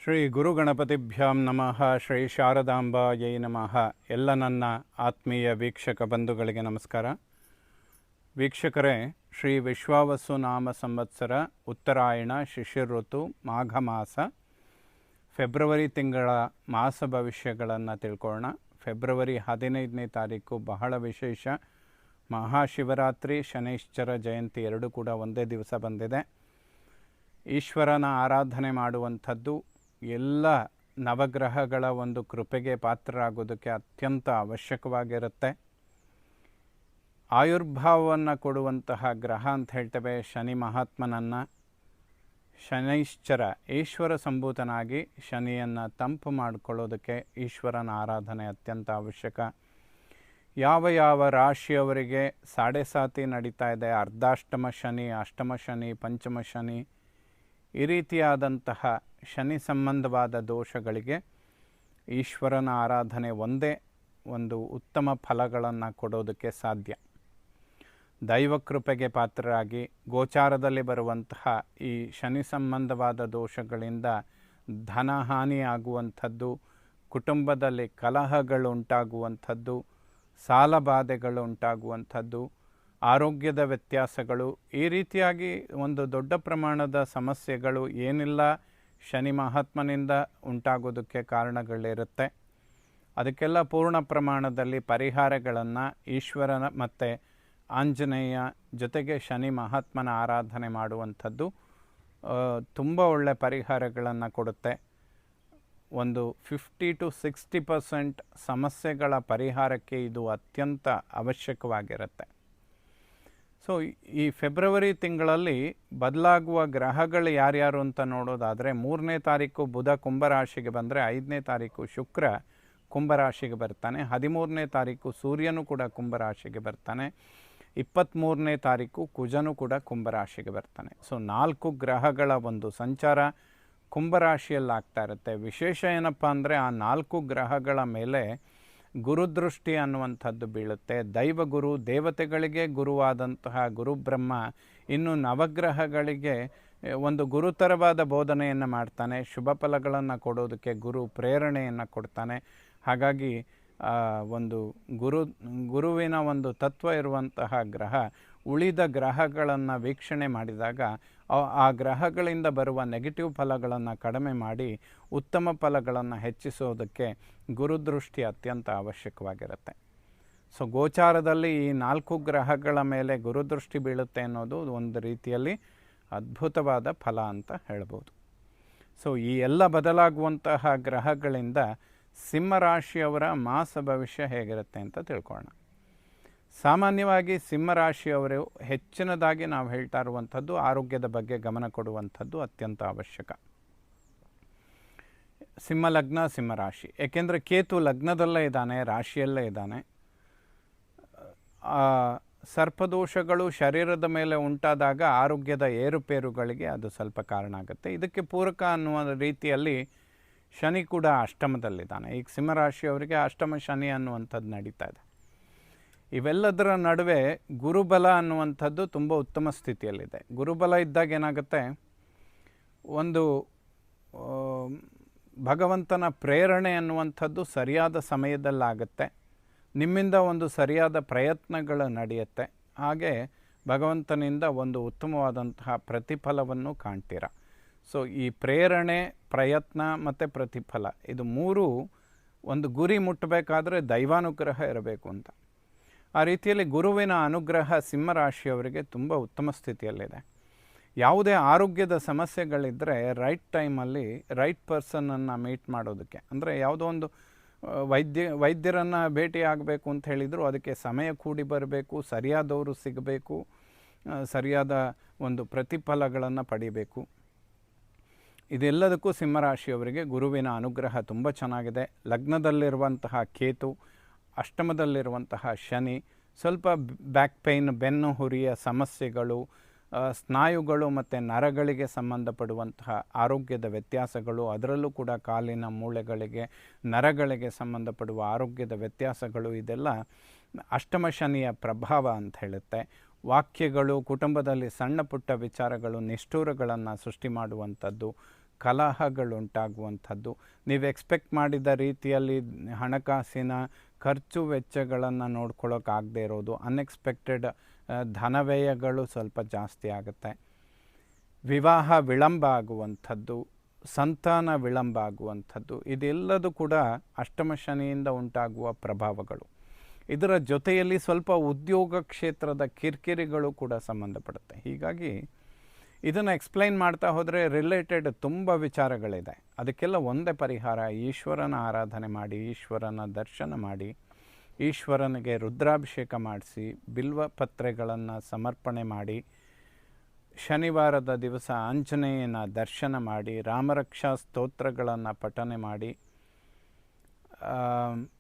ಶ್ರೀ ಗುರುಗಣಪತಿಭ್ಯಾಂ ನಮಃ. ಶ್ರೀ ಶಾರದಾಂಬಾಯೈ ನಮಃ. ಎಲ್ಲ ನನ್ನ ಆತ್ಮೀಯ ವೀಕ್ಷಕ ಬಂಧುಗಳಿಗೆ ನಮಸ್ಕಾರ. ವೀಕ್ಷಕರೇ, ಶ್ರೀ ವಿಶ್ವಾವಸು ನಾಮ ಸಂವತ್ಸರ ಉತ್ತರಾಯಣ ಶಿಶಿರ ಋತು ಮಾಘ ಮಾಸ ಫೆಬ್ರವರಿ ತಿಂಗಳ ಮಾಸ ಭವಿಷ್ಯಗಳನ್ನು ತಿಳ್ಕೊಳ್ಳೋಣ. ಫೆಬ್ರವರಿ 15ನೇ ತಾರೀಕು ಬಹಳ ವಿಶೇಷ. ಮಹಾಶಿವರಾತ್ರಿ, ಶನೈಶ್ಚರ ಜಯಂತಿ ಎರಡೂ ಕೂಡ ಒಂದೇ ದಿವಸ ಬಂದಿದೆ. ಈಶ್ವರನ ಆರಾಧನೆ ಮಾಡುವಂಥದ್ದು ಎಲ್ಲ ನವಗ್ರಹಗಳ ಒಂದು ಕೃಪೆಗೆ ಪಾತ್ರರಾಗೋದಕ್ಕೆ ಅತ್ಯಂತ ಅವಶ್ಯಕವಾಗಿರುತ್ತೆ. ಆಯುರ್ಭಾವವನ್ನು ಕೊಡುವಂತಹ ಗ್ರಹ ಅಂತ ಹೇಳ್ತೇವೆ ಶನಿ ಮಹಾತ್ಮನನ್ನು. ಶನೈಶ್ಚರ ಈಶ್ವರ ಸಂಭೂತನಾಗಿ ಶನಿಯನ್ನು ತಂಪು ಮಾಡಿಕೊಳ್ಳೋದಕ್ಕೆ ಈಶ್ವರನ ಆರಾಧನೆ ಅತ್ಯಂತ ಅವಶ್ಯಕ. ಯಾವ ಯಾವ ರಾಶಿಯವರಿಗೆ ಸಾಡೆ ಸಾತಿ ನಡೀತಾ ಇದೆ, ಅರ್ಧಾಷ್ಟಮ ಶನಿ, ಅಷ್ಟಮ ಶನಿ, ಪಂಚಮ ಶನಿ, ಈ ರೀತಿಯಾದಂತಹ ಶನಿ ಸಂಬಂಧವಾದ ದೋಷಗಳಿಗೆ ಈಶ್ವರನ ಆರಾಧನೆ ಒಂದೇ ಒಂದು ಉತ್ತಮ ಫಲಗಳನ್ನು ಕೊಡೋದಕ್ಕೆ ಸಾಧ್ಯ. ದೈವಕೃಪೆಗೆ ಪಾತ್ರರಾಗಿ ಗೋಚಾರದಲ್ಲಿ ಬರುವಂತಹ ಈ ಶನಿ ಸಂಬಂಧವಾದ ದೋಷಗಳಿಂದ ಧನಹಾನಿಯಾಗುವಂಥದ್ದು, ಕುಟುಂಬದಲ್ಲಿ ಕಲಹಗಳುಂಟಾಗುವಂಥದ್ದು, ಸಾಲಬಾಧೆಗಳು ಉಂಟಾಗುವಂಥದ್ದು, ಆರೋಗ್ಯದ ವ್ಯತ್ಯಾಸಗಳು, ಈ ರೀತಿಯಾಗಿ ಒಂದು ದೊಡ್ಡ ಪ್ರಮಾಣದ ಸಮಸ್ಯೆಗಳು ಏನಿಲ್ಲ ಶನಿ ಮಹಾತ್ಮನಿಂದ ಉಂಟಾಗೋದಕ್ಕೆ ಕಾರಣಗಳಿರುತ್ತೆ. ಅದಕ್ಕೆಲ್ಲ ಪೂರ್ಣ ಪ್ರಮಾಣದಲ್ಲಿ ಪರಿಹಾರಗಳನ್ನು ಈಶ್ವರನ ಮತ್ತು ಆಂಜನೇಯ ಜೊತೆಗೆ ಶನಿ ಮಹಾತ್ಮನ ಆರಾಧನೆ ಮಾಡುವಂಥದ್ದು ತುಂಬ ಒಳ್ಳೆಯ ಪರಿಹಾರಗಳನ್ನು ಕೊಡುತ್ತೆ. ಒಂದು 50-60% ಸಮಸ್ಯೆಗಳ ಪರಿಹಾರಕ್ಕೆ ಇದು ಅತ್ಯಂತ ಅವಶ್ಯಕವಾಗಿರುತ್ತೆ. ಸೊ ಈ ಫೆಬ್ರವರಿ ತಿಂಗಳಲ್ಲಿ ಬದಲಾಗುವ ಗ್ರಹಗಳು ಯಾರ್ಯಾರು ಅಂತ ನೋಡೋದಾದರೆ, 3ನೇ ತಾರೀಕು ಬುಧ ಕುಂಭರಾಶಿಗೆ ಬಂದರೆ 5ನೇ ತಾರೀಕು ಶುಕ್ರ ಕುಂಭರಾಶಿಗೆ ಬರ್ತಾನೆ. 13ನೇ ತಾರೀಕು ಸೂರ್ಯನು ಕೂಡ ಕುಂಭರಾಶಿಗೆ ಬರ್ತಾನೆ. 23ನೇ ತಾರೀಕು ಕುಜನು ಕೂಡ ಕುಂಭರಾಶಿಗೆ ಬರ್ತಾನೆ. ಸೊ 4 ಗ್ರಹಗಳ ಒಂದು ಸಂಚಾರ ಕುಂಭರಾಶಿಯಲ್ಲಿ ಆಗ್ತಾ ಇರುತ್ತೆ. ವಿಶೇಷ ಏನಪ್ಪ ಅಂದರೆ ಆ 4 ಗ್ರಹಗಳ ಮೇಲೆ ಗುರುದೃಷ್ಟಿ ಅನ್ನುವಂಥದ್ದು ಬೀಳುತ್ತೆ. ದೈವಗುರು, ದೇವತೆಗಳಿಗೆ ಗುರುವಾದಂತಹ ಗುರುಬ್ರಹ್ಮ ಇನ್ನು ನವಗ್ರಹಗಳಿಗೆ ಒಂದು ಗುರುತರವಾದ ಬೋಧನೆಯನ್ನು ಮಾಡ್ತಾನೆ. ಶುಭ ಫಲಗಳನ್ನು ಕೊಡೋದಕ್ಕೆ ಗುರು ಪ್ರೇರಣೆಯನ್ನು ಕೊಡ್ತಾನೆ. ಹಾಗಾಗಿ ಒಂದು ಗುರುವಿನ ಒಂದು ತತ್ವ ಇರುವಂತಹ ಗ್ರಹ ಉಳಿದ ಗ್ರಹಗಳನ್ನು ವೀಕ್ಷಣೆ ಮಾಡಿದಾಗ ಆ ಗ್ರಹಗಳಿಂದ ಬರುವ ನೆಗೆಟಿವ್ ಫಲಗಳನ್ನು ಕಡಿಮೆ ಮಾಡಿ ಉತ್ತಮ ಫಲಗಳನ್ನು ಹೆಚ್ಚಿಸೋದಕ್ಕೆ ಗುರುದೃಷ್ಟಿ ಅತ್ಯಂತ ಅವಶ್ಯಕವಾಗಿರುತ್ತೆ. ಸೊ ಗೋಚಾರದಲ್ಲಿ ಈ 4 ಗ್ರಹಗಳ ಮೇಲೆ ಗುರುದೃಷ್ಟಿ ಬೀಳುತ್ತೆ ಅನ್ನೋದು ಒಂದು ರೀತಿಯಲ್ಲಿ ಅದ್ಭುತವಾದ ಫಲ ಅಂತ ಹೇಳ್ಬೋದು. ಸೊ ಈ ಎಲ್ಲ ಬದಲಾಗುವಂತಹ ಗ್ರಹಗಳಿಂದ ಸಿಂಹರಾಶಿಯವರ ಮಾಸ ಭವಿಷ್ಯ ಹೇಗಿರುತ್ತೆ ಅಂತ ತಿಳ್ಕೊಳ್ಳೋಣ. ಸಾಮಾನ್ಯವಾಗಿ ಸಿಂಹರಾಶಿಯವರು ಹೆಚ್ಚಿನದಾಗಿ ನಾವು ಹೇಳ್ತಾ ಇರುವಂಥದ್ದು ಆರೋಗ್ಯದ ಬಗ್ಗೆ ಗಮನ ಕೊಡುವಂಥದ್ದು ಅತ್ಯಂತ ಅವಶ್ಯಕ. ಸಿಂಹ ಲಗ್ನ, ಸಿಂಹರಾಶಿ. ಏಕೆಂದರೆ ಕೇತು ಲಗ್ನದಲ್ಲೇ ಇದ್ದಾನೆ, ರಾಶಿಯಲ್ಲೇ ಇದ್ದಾನೆ. ಸರ್ಪದೋಷಗಳು ಶರೀರದ ಮೇಲೆ ಉಂಟಾದಾಗ ಆರೋಗ್ಯದ ಏರುಪೇರುಗಳಿಗೆ ಅದು ಸ್ವಲ್ಪ ಕಾರಣ ಆಗುತ್ತೆ. ಇದಕ್ಕೆ ಪೂರಕ ಅನ್ನುವ ರೀತಿಯಲ್ಲಿ ಶನಿ ಕೂಡ ಅಷ್ಟಮದಲ್ಲಿದ್ದಾನೆ. ಈಗ ಸಿಂಹರಾಶಿಯವರಿಗೆ ಅಷ್ಟಮ ಶನಿ ಅನ್ನುವಂಥದ್ದು ನಡೀತಾ ಇದೆ. ಇವೆಲ್ಲದರ ನಡುವೆ ಗುರುಬಲ ಅನ್ನುವಂಥದ್ದು ತುಂಬ ಉತ್ತಮ ಸ್ಥಿತಿಯಲ್ಲಿದೆ. ಗುರುಬಲ ಇದ್ದಾಗ ಏನಾಗುತ್ತೆ, ಒಂದು ಭಗವಂತನ ಪ್ರೇರಣೆ ಅನ್ನುವಂಥದ್ದು ಸರಿಯಾದ ಸಮಯದಲ್ಲಾಗುತ್ತೆ. ನಿಮ್ಮಿಂದ ಒಂದು ಸರಿಯಾದ ಪ್ರಯತ್ನಗಳು ನಡೆಯುತ್ತೆ. ಹಾಗೆ ಭಗವಂತನಿಂದ ಒಂದು ಉತ್ತಮವಾದಂತಹ ಪ್ರತಿಫಲವನ್ನು ಕಾಣ್ತೀರ. ಸೊ ಈ ಪ್ರೇರಣೆ, ಪ್ರಯತ್ನ ಮತ್ತು ಪ್ರತಿಫಲ ಇದು 3 ಒಂದು ಗುರಿ ಮುಟ್ಟಬೇಕಾದ್ರೆ ದೈವಾನುಗ್ರಹ ಇರಬೇಕು ಅಂತ. ಆ ರೀತಿಯಲ್ಲಿ ಗುರುವಿನ ಅನುಗ್ರಹ ಸಿಂಹರಾಶಿಯವರಿಗೆ ತುಂಬ ಉತ್ತಮ ಸ್ಥಿತಿಯಲ್ಲಿದೆ. ಯಾವುದೇ ಆರೋಗ್ಯದ ಸಮಸ್ಯೆಗಳಿದ್ದರೆ ರೈಟ್ ಟೈಮಲ್ಲಿ ರೈಟ್ ಪರ್ಸನನ್ನು ಮೀಟ್ ಮಾಡೋದಕ್ಕೆ, ಅಂದರೆ ಯಾವುದೋ ಒಂದು ವೈದ್ಯರನ್ನು ಭೇಟಿ ಆಗಬೇಕು ಅಂತ ಹೇಳಿದರೂ ಅದಕ್ಕೆ ಸಮಯ ಕೂಡಿ ಬರಬೇಕು, ಸರಿಯಾದವರು ಸಿಗಬೇಕು, ಸರಿಯಾದ ಒಂದು ಪ್ರತಿಫಲಗಳನ್ನು ಪಡಿಬೇಕು. ಇದೆಲ್ಲದಕ್ಕೂ ಸಿಂಹರಾಶಿಯವರಿಗೆ ಗುರುವಿನ ಅನುಗ್ರಹ ತುಂಬ ಚೆನ್ನಾಗಿದೆ. ಲಗ್ನದಲ್ಲಿರುವಂತಹ ಕೇತು, ಅಷ್ಟಮದಲ್ಲಿರುವಂತಹ ಶನಿ, ಸ್ವಲ್ಪ ಬ್ಯಾಕ್ ಪೇಯ್ನ್, ಬೆನ್ನು ಹುರಿಯ ಸಮಸ್ಯೆಗಳು, ಸ್ನಾಯುಗಳು ಮತ್ತು ನರಗಳಿಗೆ ಸಂಬಂಧಪಡುವಂತಹ ಆರೋಗ್ಯದ ವ್ಯತ್ಯಾಸಗಳು, ಅದರಲ್ಲೂ ಕೂಡ ಕಾಲಿನ ಮೂಳೆಗಳಿಗೆ, ನರಗಳಿಗೆ ಸಂಬಂಧಪಡುವ ಆರೋಗ್ಯದ ವ್ಯತ್ಯಾಸಗಳು, ಇದೆಲ್ಲ ಅಷ್ಟಮ ಶನಿಯ ಪ್ರಭಾವ ಅಂತ ಹೇಳುತ್ತೆ. ವಾಕ್ಯಗಳು, ಕುಟುಂಬದಲ್ಲಿ ಸಣ್ಣ ಪುಟ್ಟ ವಿಚಾರಗಳು, ನಿಷ್ಠೂರಗಳನ್ನು ಸೃಷ್ಟಿ ಮಾಡುವಂಥದ್ದು, ಕಲಹಗಳುಂಟಾಗುವಂಥದ್ದು, ನೀವು ಎಕ್ಸ್ಪೆಕ್ಟ್ ಮಾಡಿದ ರೀತಿಯಲ್ಲಿ ಹಣಕಾಸಿನ ಖರ್ಚು ವೆಚ್ಚಗಳನ್ನು ನೋಡ್ಕೊಳ್ಳೋಕ್ಕಾಗದೇ ಇರೋದು, ಅನ್ಎಕ್ಸ್ಪೆಕ್ಟೆಡ್ ಧನವ್ಯಯಗಳು ಸ್ವಲ್ಪ ಜಾಸ್ತಿ ಆಗುತ್ತೆ. ವಿವಾಹ ವಿಳಂಬ ಆಗುವಂಥದ್ದು, ಸಂತಾನ ವಿಳಂಬ ಆಗುವಂಥದ್ದು, ಇದೆಲ್ಲದೂ ಕೂಡ ಅಷ್ಟಮ ಶನಿಯಿಂದ ಉಂಟಾಗುವ ಪ್ರಭಾವಗಳು. ಇದರ ಜೊತೆಯಲ್ಲಿ ಸ್ವಲ್ಪ ಉದ್ಯೋಗ ಕ್ಷೇತ್ರದ ಕಿರಿಕಿರಿಗಳು ಕೂಡ ಸಂಬಂಧಪಡುತ್ತೆ. ಹೀಗಾಗಿ ಇದನ್ನು ಎಕ್ಸ್ಪ್ಲೈನ್ ಮಾಡ್ತಾ ಹೋದರೆ ರಿಲೇಟೆಡ್ ತುಂಬ ವಿಚಾರಗಳಿದೆ. ಅದಕ್ಕೆಲ್ಲ ಒಂದೇ ಪರಿಹಾರ, ಈಶ್ವರನ ಆರಾಧನೆ ಮಾಡಿ, ಈಶ್ವರನ ದರ್ಶನ ಮಾಡಿ, ಈಶ್ವರನಿಗೆ ರುದ್ರಾಭಿಷೇಕ ಮಾಡಿಸಿ, ಬಿಲ್ವ ಪತ್ರೆಗಳನ್ನು ಸಮರ್ಪಣೆ ಮಾಡಿ, ಶನಿವಾರದ ದಿವಸ ಆಂಜನೇಯನ ದರ್ಶನ ಮಾಡಿ, ರಾಮರಕ್ಷಾ ಸ್ತೋತ್ರಗಳನ್ನು ಪಠನೆ ಮಾಡಿ,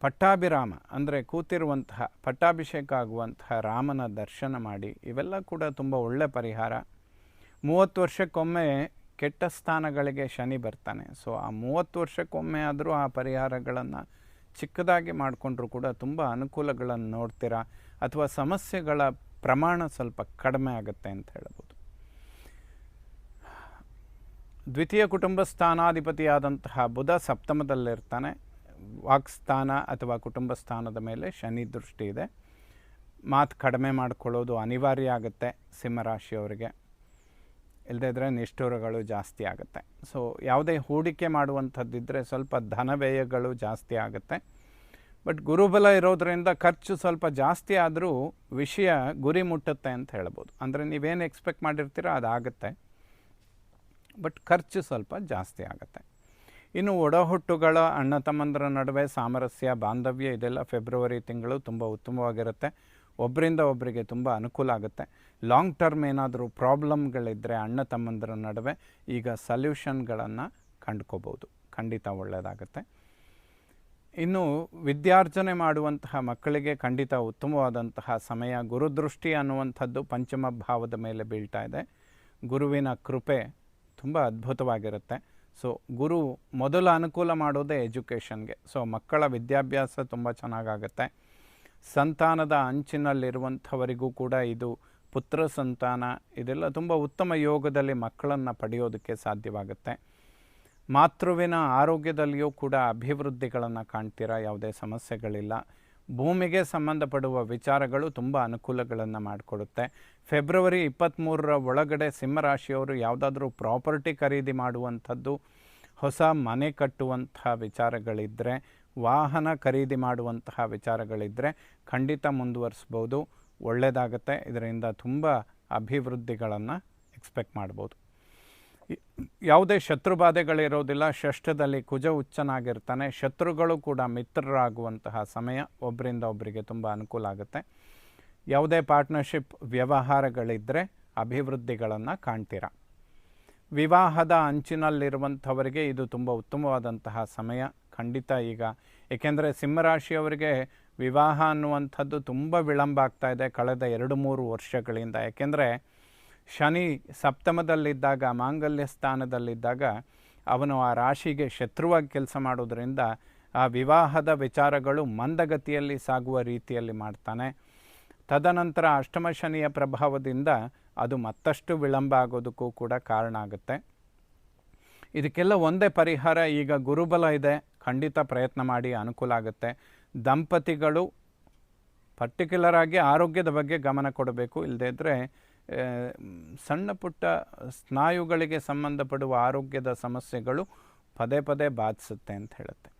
ಪಟ್ಟಾಭಿರಾಮ ಅಂದರೆ ಕೂತಿರುವಂತಹ ಪಟ್ಟಾಭಿಷೇಕ ಆಗುವಂತಹ ರಾಮನ ದರ್ಶನ ಮಾಡಿ, ಇವೆಲ್ಲ ಕೂಡ ತುಂಬ ಒಳ್ಳೆಯ ಪರಿಹಾರ. 30 ವರ್ಷಕ್ಕೊಮ್ಮೆ ಕೆಟ್ಟ ಸ್ಥಾನಗಳಿಗೆ ಶನಿ ಬರ್ತಾನೆ. ಸೊ ಆ 30 ವರ್ಷಕ್ಕೊಮ್ಮೆ ಆದರೂ ಆ ಪರಿಹಾರಗಳನ್ನು ಚಿಕ್ಕದಾಗಿ ಮಾಡಿಕೊಂಡ್ರೂ ಕೂಡ ತುಂಬ ಅನುಕೂಲಗಳನ್ನು ನೋಡ್ತೀರಾ, ಅಥವಾ ಸಮಸ್ಯೆಗಳ ಪ್ರಮಾಣ ಸ್ವಲ್ಪ ಕಡಿಮೆ ಆಗುತ್ತೆ ಅಂತ ಹೇಳ್ಬೋದು. ದ್ವಿತೀಯ ಕುಟುಂಬ ಸ್ಥಾನಾಧಿಪತಿಯಾದಂತಹ ಬುಧ ಸಪ್ತಮದಲ್ಲಿರ್ತಾನೆ. ವಾಕ್ಸ್ಥಾನ ಅಥವಾ ಕುಟುಂಬ ಸ್ಥಾನದ ಮೇಲೆ ಶನಿ ದೃಷ್ಟಿ ಇದೆ. ಮಾತು ಕಡಿಮೆ ಮಾಡಿಕೊಳ್ಳೋದು ಅನಿವಾರ್ಯ ಆಗುತ್ತೆ ಸಿಂಹರಾಶಿಯವರಿಗೆ, ಇಲ್ಲದೇ ಇದ್ದರೆ ನಿಷ್ಠುರಗಳು ಜಾಸ್ತಿ ಆಗುತ್ತೆ. ಸೊ ಯಾವುದೇ ಹೂಡಿಕೆ ಮಾಡುವಂಥದ್ದಿದ್ದರೆ ಸ್ವಲ್ಪ ಧನವ್ಯಯಗಳು ಜಾಸ್ತಿ ಆಗುತ್ತೆ. ಬಟ್ ಗುರುಬಲ ಇರೋದರಿಂದ ಖರ್ಚು ಸ್ವಲ್ಪ ಜಾಸ್ತಿ ಆದರೂ ವಿಷಯ ಗುರಿ ಮುಟ್ಟುತ್ತೆ ಅಂತ ಹೇಳ್ಬೋದು. ಅಂದರೆ ನೀವೇನು ಎಕ್ಸ್ಪೆಕ್ಟ್ ಮಾಡಿರ್ತೀರೋ ಅದಾಗುತ್ತೆ, ಬಟ್ ಖರ್ಚು ಸ್ವಲ್ಪ ಜಾಸ್ತಿ ಆಗುತ್ತೆ. ಇನ್ನು ಒಡಹುಟ್ಟುಗಳ ಅಣ್ಣ ತಮ್ಮಂದರ ನಡುವೆ ಸಾಮರಸ್ಯ, ಬಾಂಧವ್ಯ ಇದೆಲ್ಲ ಫೆಬ್ರವರಿ ತಿಂಗಳು ತುಂಬ ಉತ್ತಮವಾಗಿರುತ್ತೆ. ಒಬ್ಬರಿಂದ ಒಬ್ಬರಿಗೆ ತುಂಬ ಅನುಕೂಲ ಆಗುತ್ತೆ. ಲಾಂಗ್ ಟರ್ಮ್ ಏನಾದರೂ ಪ್ರಾಬ್ಲಮ್ಗಳಿದ್ದರೆ ಅಣ್ಣ ತಮ್ಮಂದರ ನಡುವೆ ಈಗ ಸಲ್ಯೂಷನ್ಗಳನ್ನು ಕಂಡುಕೋಬೋದು. ಖಂಡಿತ ಒಳ್ಳೆಯದಾಗುತ್ತೆ. ಇನ್ನು ವಿದ್ಯಾರ್ಜನೆ ಮಾಡುವಂತಹ ಮಕ್ಕಳಿಗೆ ಖಂಡಿತ ಉತ್ತಮವಾದಂತಹ ಸಮಯ. ಗುರುದೃಷ್ಟಿ ಅನ್ನುವಂಥದ್ದು ಪಂಚಮ ಭಾವದ ಮೇಲೆ ಬೀಳ್ತಾ ಇದೆ. ಗುರುವಿನ ಕೃಪೆ ತುಂಬ ಅದ್ಭುತವಾಗಿರುತ್ತೆ. ಸೊ ಗುರು ಮೊದಲು ಅನುಕೂಲ ಮಾಡೋದೇ ಎಜುಕೇಷನ್ಗೆ. ಸೊ ಮಕ್ಕಳ ವಿದ್ಯಾಭ್ಯಾಸ ತುಂಬ ಚೆನ್ನಾಗಾಗುತ್ತೆ. ಸಂತಾನದ ಅಂಚಿನಲ್ಲಿರುವಂಥವರಿಗೂ ಕೂಡ ಇದು ಪುತ್ರ ಸಂತಾನ ಇದೆಲ್ಲ ತುಂಬ ಉತ್ತಮ ಯೋಗದಲ್ಲಿ ಮಕ್ಕಳನ್ನು ಪಡೆಯೋದಕ್ಕೆ ಸಾಧ್ಯವಾಗುತ್ತೆ. ಮಾತೃವಿನ ಆರೋಗ್ಯದಲ್ಲಿಯೂ ಕೂಡ ಅಭಿವೃದ್ಧಿಗಳನ್ನು ಕಾಣ್ತೀರಾ, ಯಾವುದೇ ಸಮಸ್ಯೆಗಳಿಲ್ಲ. ಭೂಮಿಗೆ ಸಂಬಂಧಪಡುವ ವಿಚಾರಗಳು ತುಂಬ ಅನುಕೂಲಗಳನ್ನು ಮಾಡಿಕೊಡುತ್ತೆ. ಫೆಬ್ರವರಿ 23ರ ಒಳಗಡೆ ಸಿಂಹರಾಶಿಯವರು ಯಾವುದಾದ್ರೂ ಪ್ರಾಪರ್ಟಿ ಖರೀದಿ ಮಾಡುವಂಥದ್ದು, ಹೊಸ ಮನೆ ಕಟ್ಟುವಂತಹ ವಿಚಾರಗಳಿದ್ದರೆ, ವಾಹನ ಖರೀದಿ ಮಾಡುವಂತಹ ವಿಚಾರಗಳಿದ್ದರೆ ಖಂಡಿತ ಮುಂದುವರಿಸ್ಬೋದು, ಒಳ್ಳೆಯದಾಗುತ್ತೆ. ಇದರಿಂದ ತುಂಬ ಅಭಿವೃದ್ಧಿಗಳನ್ನು ಎಕ್ಸ್ಪೆಕ್ಟ್ ಮಾಡ್ಬೋದು. ಯಾವುದೇ ಶತ್ರುಬಾಧೆಗಳಿರೋದಿಲ್ಲ. ಷಷ್ಠದಲ್ಲಿ ಕುಜ ಉಚ್ಚನಾಗಿರ್ತಾನೆ. ಶತ್ರುಗಳು ಕೂಡ ಮಿತ್ರರಾಗುವಂತಹ ಸಮಯ. ಒಬ್ಬರಿಂದ ಒಬ್ಬರಿಗೆ ತುಂಬ ಅನುಕೂಲ ಆಗುತ್ತೆ. ಯಾವುದೇ ಪಾರ್ಟ್ನರ್ಶಿಪ್ ವ್ಯವಹಾರಗಳಿದ್ದರೆ ಅಭಿವೃದ್ಧಿಗಳನ್ನು ಕಾಣ್ತೀರ. ವಿವಾಹದ ಅಂಚಿನಲ್ಲಿರುವಂಥವರಿಗೆ ಇದು ತುಂಬ ಉತ್ತಮವಾದಂತಹ ಸಮಯ. ಖಂಡಿತ ಈಗ ಏಕೆಂದರೆ ಸಿಂಹರಾಶಿಯವರಿಗೆ ವಿವಾಹ ಅನ್ನುವಂಥದ್ದು ತುಂಬ ವಿಳಂಬ ಆಗ್ತಾ ಇದೆ ಕಳೆದ 2-3 ವರ್ಷಗಳಿಂದ. ಏಕೆಂದರೆ ಶನಿ ಸಪ್ತಮದಲ್ಲಿದ್ದಾಗ, ಮಾಂಗಲ್ಯ ಸ್ಥಾನದಲ್ಲಿದ್ದಾಗ ಅವನು ಆ ರಾಶಿಗೆ ಶತ್ರುವಾಗಿ ಕೆಲಸ ಮಾಡೋದರಿಂದ ಆ ವಿವಾಹದ ವಿಚಾರಗಳು ಮಂದಗತಿಯಲ್ಲಿ ಸಾಗುವ ರೀತಿಯಲ್ಲಿ ಮಾಡ್ತಾನೆ. ತದನಂತರ ಅಷ್ಟಮ ಶನಿಯ ಪ್ರಭಾವದಿಂದ ಅದು ಮತ್ತಷ್ಟು ವಿಳಂಬ ಆಗೋದಕ್ಕೂ ಕೂಡ ಕಾರಣ ಆಗುತ್ತೆ. ಇದಕ್ಕೆಲ್ಲ ಒಂದೇ ಪರಿಹಾರ, ಈಗ ಗುರುಬಲ ಇದೆ, ಖಂಡಿತ ಪ್ರಯತ್ನ ಮಾಡಿ, ಅನುಕೂಲ ಆಗುತ್ತೆ. ದಂಪತಿಗಳು ಪರ್ಟಿಕ್ಯುಲರ್ ಆಗಿ ಆರೋಗ್ಯದ ಬಗ್ಗೆ ಗಮನ ಕೊಡಬೇಕು. ಇಲ್ಲದೇ ಇದ್ದರೆ ಸಣ್ಣ ಪುಟ್ಟ ಸ್ನಾಯುಗಳಿಗೆ ಸಂಬಂಧಪಡುವ ಆರೋಗ್ಯದ ಸಮಸ್ಯೆಗಳು ಪದೇ ಪದೇ ಬಾಧಿಸುತ್ತೆ ಅಂತ ಹೇಳುತ್ತೆ.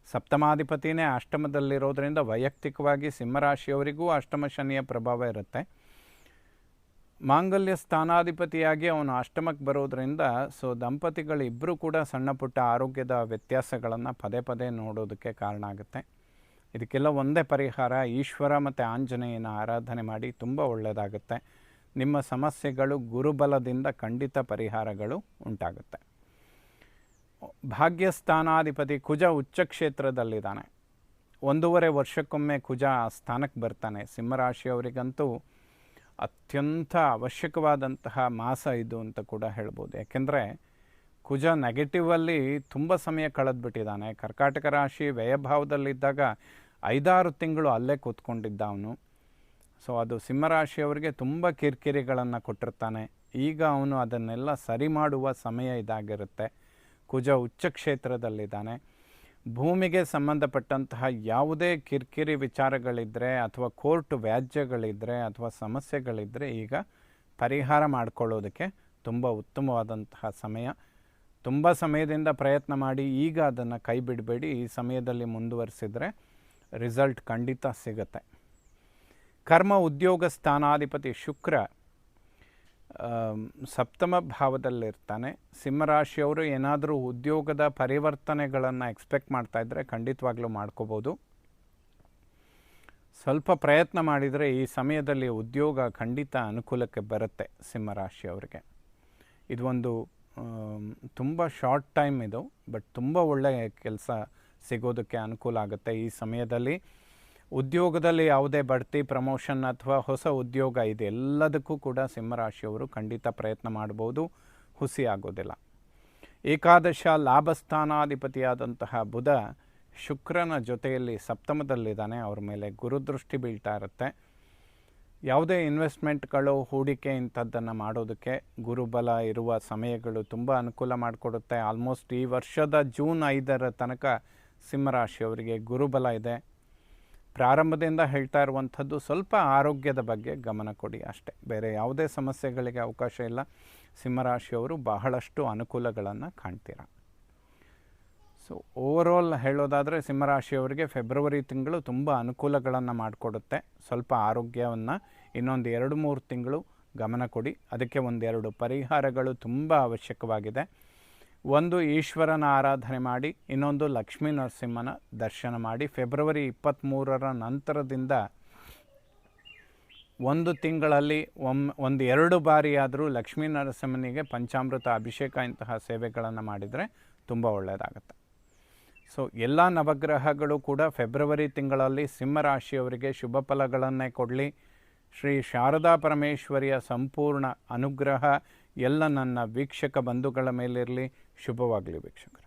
ಸಪ್ತಮಾಧಿಪತಿನೇ ಅಷ್ಟಮದಲ್ಲಿರೋದ್ರಿಂದ ವೈಯಕ್ತಿಕವಾಗಿ ಸಿಂಹರಾಶಿಯವರಿಗೂ ಅಷ್ಟಮ ಶನಿಯ ಪ್ರಭಾವ ಇರುತ್ತೆ. ಮಾಂಗಲ್ಯ ಸ್ಥಾನಾಧಿಪತಿಯಾಗಿ ಅವನು ಅಷ್ಟಮಕ್ಕೆ ಬರೋದ್ರಿಂದ ಸೊ ದಂಪತಿಗಳಿಬ್ಬರೂ ಕೂಡ ಸಣ್ಣ ಪುಟ್ಟ ಆರೋಗ್ಯದ ವ್ಯತ್ಯಾಸಗಳನ್ನು ಪದೇ ಪದೇ ನೋಡೋದಕ್ಕೆ ಕಾರಣ ಆಗುತ್ತೆ. ಇದಕ್ಕೆಲ್ಲ ಒಂದೇ ಪರಿಹಾರ, ಈಶ್ವರ ಮತ್ತು ಆಂಜನೇಯನ ಆರಾಧನೆ ಮಾಡಿ, ತುಂಬ ಒಳ್ಳೆಯದಾಗುತ್ತೆ. ನಿಮ್ಮ ಸಮಸ್ಯೆಗಳು ಗುರುಬಲದಿಂದ ಖಂಡಿತ ಪರಿಹಾರಗಳು ಉಂಟಾಗುತ್ತೆ. ಭಾಗ್ಯಸ್ಥಾನಾಧಿಪತಿ ಕುಜ ಉಚ್ಚ ಕ್ಷೇತ್ರದಲ್ಲಿದ್ದಾನೆ. 1.5 ವರ್ಷಕ್ಕೊಮ್ಮೆ ಕುಜ ಆ ಸ್ಥಾನಕ್ಕೆ ಬರ್ತಾನೆ. ಸಿಂಹರಾಶಿಯವರಿಗಂತೂ ಅತ್ಯಂತ ಅವಶ್ಯಕವಾದಂತಹ ಮಾಸ ಇದು ಅಂತ ಕೂಡ ಹೇಳ್ಬೋದು. ಯಾಕೆಂದರೆ ಕುಜ ನೆಗೆಟಿವಲ್ಲಿ ತುಂಬ ಸಮಯ ಕಳೆದ್ಬಿಟ್ಟಿದ್ದಾನೆ. ಕರ್ಕಾಟಕ ರಾಶಿ ವ್ಯಯಭಾವದಲ್ಲಿದ್ದಾಗ 5-6 ತಿಂಗಳು ಅಲ್ಲೇ ಕೂತ್ಕೊಂಡಿದ್ದ ಅವನು. ಸೊ ಅದು ಸಿಂಹರಾಶಿಯವರಿಗೆ ತುಂಬ ಕಿರಿಕಿರಿಗಳನ್ನು ಕೊಟ್ಟಿರ್ತಾನೆ. ಈಗ ಅವನು ಅದನ್ನೆಲ್ಲ ಸರಿ ಮಾಡುವ ಸಮಯ ಇದಾಗಿರುತ್ತೆ. ಕುಜ ಉಚ್ಚ ಕ್ಷೇತ್ರದಲ್ಲಿದ್ದಾನೆ. ಭೂಮಿಗೆ ಸಂಬಂಧಪಟ್ಟಂತಹ ಯಾವುದೇ ಕಿರಿಕಿರಿ ವಿಚಾರಗಳಿದ್ದರೆ ಅಥವಾ ಕೋರ್ಟ್ ವ್ಯಾಜ್ಯಗಳಿದ್ದರೆ ಅಥವಾ ಸಮಸ್ಯೆಗಳಿದ್ದರೆ ಈಗ ಪರಿಹಾರ ಮಾಡಿಕೊಳ್ಳೋದಕ್ಕೆ ತುಂಬ ಉತ್ತಮವಾದಂತಹ ಸಮಯ. ತುಂಬ ಸಮಯದಿಂದ ಪ್ರಯತ್ನ ಮಾಡಿ ಈಗ ಅದನ್ನು ಕೈ ಬಿಡಬೇಡಿ. ಈ ಸಮಯದಲ್ಲಿ ಮುಂದುವರಿಸಿದರೆ ರಿಸಲ್ಟ್ ಖಂಡಿತ ಸಿಗುತ್ತೆ. ಕರ್ಮ ಉದ್ಯೋಗ ಸ್ಥಾನಾಧಿಪತಿ ಶುಕ್ರ ಸಪ್ತಮ ಭಾವದಲ್ಲಿರ್ತಾನೆ. ಸಿಂಹರಾಶಿಯವರು ಏನಾದರೂ ಉದ್ಯೋಗದ ಪರಿವರ್ತನೆಗಳನ್ನು ಎಕ್ಸ್ಪೆಕ್ಟ್ ಮಾಡ್ತಾಯಿದ್ರೆ ಖಂಡಿತವಾಗ್ಲೂ ಮಾಡ್ಕೋಬೋದು. ಸ್ವಲ್ಪ ಪ್ರಯತ್ನ ಮಾಡಿದರೆ ಈ ಸಮಯದಲ್ಲಿ ಉದ್ಯೋಗ ಖಂಡಿತ ಅನುಕೂಲಕ್ಕೆ ಬರುತ್ತೆ ಸಿಂಹರಾಶಿಯವರಿಗೆ. ಇದು ಒಂದು ತುಂಬ ಶಾರ್ಟ್ ಟೈಮ್ ಇದು, ಬಟ್ ತುಂಬ ಒಳ್ಳೆಯ ಕೆಲಸ ಸಿಗೋದಕ್ಕೆ ಅನುಕೂಲ ಆಗುತ್ತೆ ಈ ಸಮಯದಲ್ಲಿ. ಉದ್ಯೋಗದಲ್ಲಿ ಯಾವುದೇ ಬಡ್ತಿ, ಪ್ರಮೋಷನ್ ಅಥವಾ ಹೊಸ ಉದ್ಯೋಗ ಇದೆಲ್ಲದಕ್ಕೂ ಕೂಡ ಸಿಂಹರಾಶಿಯವರು ಖಂಡಿತ ಪ್ರಯತ್ನ ಮಾಡ್ಬೋದು, ಹುಸಿ ಆಗೋದಿಲ್ಲ. ಏಕಾದಶ ಲಾಭಸ್ಥಾನಾಧಿಪತಿಯಾದಂತಹ ಬುಧ ಶುಕ್ರನ ಜೊತೆಯಲ್ಲಿ ಸಪ್ತಮದಲ್ಲಿದ್ದಾನೆ. ಅವ್ರ ಮೇಲೆ ಗುರುದೃಷ್ಟಿ ಬೀಳ್ತಾ ಇರುತ್ತೆ. ಯಾವುದೇ ಇನ್ವೆಸ್ಟ್ಮೆಂಟ್ಗಳು, ಹೂಡಿಕೆ ಇಂಥದ್ದನ್ನು ಮಾಡೋದಕ್ಕೆ ಗುರುಬಲ ಇರುವ ಸಮಯಗಳು ತುಂಬ ಅನುಕೂಲ ಮಾಡಿಕೊಡುತ್ತೆ. ಆಲ್ಮೋಸ್ಟ್ ಈ ವರ್ಷದ ಜೂನ್ 5 ತನಕ ಸಿಂಹರಾಶಿಯವರಿಗೆ ಗುರುಬಲ ಇದೆ. ಪ್ರಾರಂಭದಿಂದ ಹೇಳ್ತಾ ಇರುವಂಥದ್ದು ಸ್ವಲ್ಪ ಆರೋಗ್ಯದ ಬಗ್ಗೆ ಗಮನ ಕೊಡಿ ಅಷ್ಟೇ, ಬೇರೆ ಯಾವುದೇ ಸಮಸ್ಯೆಗಳಿಗೆ ಅವಕಾಶ ಇಲ್ಲ. ಸಿಂಹರಾಶಿಯವರು ಬಹಳಷ್ಟು ಅನುಕೂಲಗಳನ್ನು ಕಾಣ್ತೀರ. ಸೊ ಓವರಾಲ್ ಹೇಳೋದಾದರೆ ಸಿಂಹರಾಶಿಯವರಿಗೆ ಫೆಬ್ರವರಿ ತಿಂಗಳು ತುಂಬ ಅನುಕೂಲಗಳನ್ನು ಮಾಡಿಕೊಡುತ್ತೆ. ಸ್ವಲ್ಪ ಆರೋಗ್ಯವನ್ನು ಇನ್ನೊಂದು 2-3 ತಿಂಗಳು ಗಮನ ಕೊಡಿ. ಅದಕ್ಕೆ ಒಂದೆರಡು ಪರಿಹಾರಗಳು ತುಂಬ ಅವಶ್ಯಕವಾಗಿದೆ. ಒಂದು, ಈಶ್ವರನ ಆರಾಧನೆ ಮಾಡಿ. ಇನ್ನೊಂದು, ಲಕ್ಷ್ಮೀ ನರಸಿಂಹನ ದರ್ಶನ ಮಾಡಿ. ಫೆಬ್ರವರಿ 23 ನಂತರದಿಂದ ಒಂದು ತಿಂಗಳಲ್ಲಿ 1-2 ಬಾರಿಯಾದರೂ ಲಕ್ಷ್ಮೀ ನರಸಿಂಹನಿಗೆ ಪಂಚಾಮೃತ ಅಭಿಷೇಕ ಇಂತಹ ಸೇವೆಗಳನ್ನು ಮಾಡಿದರೆ ತುಂಬ ಒಳ್ಳೆಯದಾಗುತ್ತೆ. ಸೊ ಎಲ್ಲ ನವಗ್ರಹಗಳು ಕೂಡ ಫೆಬ್ರವರಿ ತಿಂಗಳಲ್ಲಿ ಸಿಂಹರಾಶಿಯವರಿಗೆ ಶುಭ ಫಲಗಳನ್ನೇ ಕೊಡಲಿ. ಶ್ರೀ ಶಾರದಾ ಪರಮೇಶ್ವರಿಯ ಸಂಪೂರ್ಣ ಅನುಗ್ರಹ ಎಲ್ಲ ನನ್ನ ವೀಕ್ಷಕ ಬಂಧುಗಳ ಮೇಲಿರಲಿ. ಶುಭವಾಗಲಿ ವೀಕ್ಷಕರು.